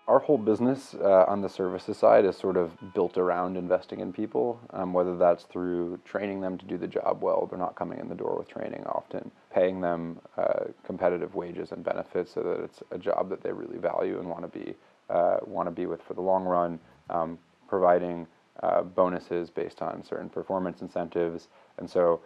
Our whole business on the services side is sort of built around investing in people, whether that's through training them to do the job well. They're not coming in the door with training often, paying them competitive wages and benefits so that it's a job that they really value and want to be with for the long run, providing bonuses based on certain performance incentives. And so,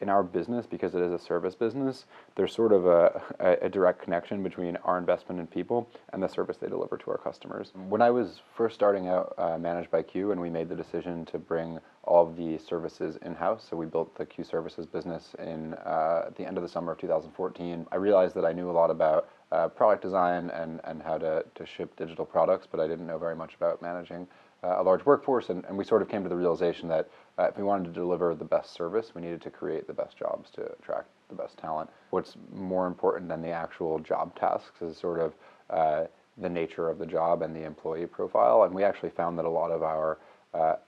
in our business, because it is a service business, there's sort of a direct connection between our investment in people and the service they deliver to our customers. When I was first starting out Managed by Q, and we made the decision to bring all of the services in-house, so we built the Q Services business at the end of the summer of 2014, I realized that I knew a lot about product design and how to ship digital products, but I didn't know very much about managing a large workforce, and we sort of came to the realization that if we wanted to deliver the best service, we needed to create the best jobs to attract the best talent. What's more important than the actual job tasks is sort of the nature of the job and the employee profile, and we actually found that a lot of our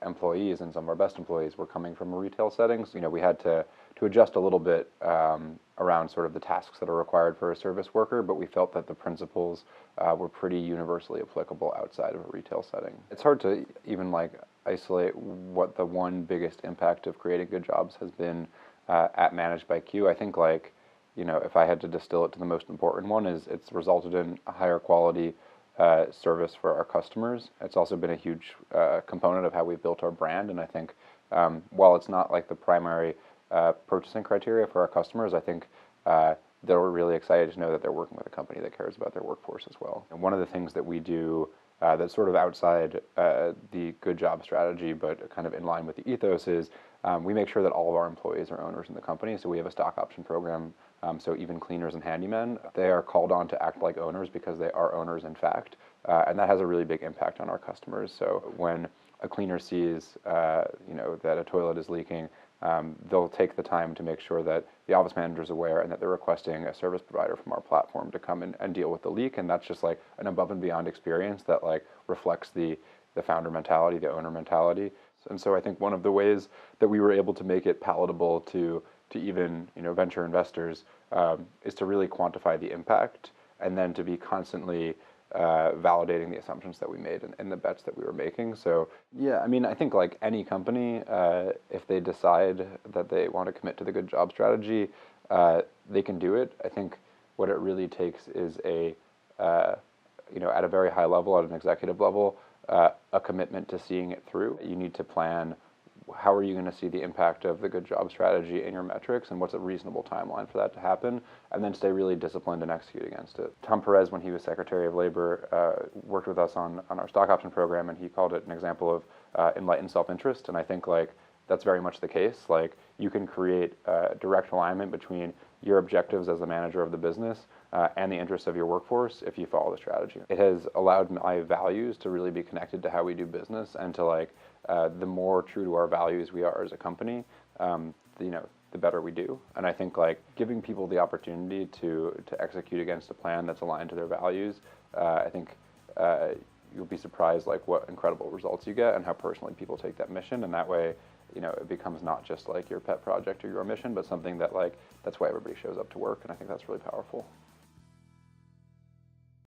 employees and some of our best employees were coming from retail settings. We had to adjust a little bit around sort of the tasks that are required for a service worker, but we felt that the principles were pretty universally applicable outside of a retail setting. It's hard to even isolate what the one biggest impact of creating good jobs has been at Managed by Q. I think if I had to distill it to the most important one, is it's resulted in a higher quality service for our customers. It's also been a huge component of how we've built our brand, and I think while it's not the primary purchasing criteria for our customers, I think they're really excited to know that they're working with a company that cares about their workforce as well. And one of the things that we do that's sort of outside the good job strategy, but kind of in line with the ethos, is we make sure that all of our employees are owners in the company. So we have a stock option program. So even cleaners and handymen, they are called on to act like owners because they are owners in fact. And that has a really big impact on our customers. So when a cleaner sees that a toilet is leaking, they'll take the time to make sure that the office manager is aware and that they're requesting a service provider from our platform to come in and deal with the leak. And that's just an above and beyond experience that reflects the founder mentality, the owner mentality. And so I think one of the ways that we were able to make it palatable to even venture investors is to really quantify the impact, and then to be constantly validating the assumptions that we made and the bets that we were making. So yeah, I mean, I think any company, if they decide that they want to commit to the good job strategy, they can do it. I think what it really takes is at a very high level, at an executive level, a commitment to seeing it through. You need to plan how are you going to see the impact of the good job strategy in your metrics, and what's a reasonable timeline for that to happen, and then stay really disciplined and execute against it. Tom Perez, when he was Secretary of Labor, worked with us on our stock option program, and he called it an example of enlightened self-interest, and I think that's very much the case. You can create direct alignment between your objectives as the manager of the business and the interests of your workforce if you follow the strategy. It has allowed my values to really be connected to how we do business, and to the more true to our values we are as a company, the better we do. And I think giving people the opportunity to execute against a plan that's aligned to their values, I think you'll be surprised what incredible results you get and how personally people take that mission. And that way, it becomes not just your pet project or your mission, but something that that's why everybody shows up to work. And I think that's really powerful.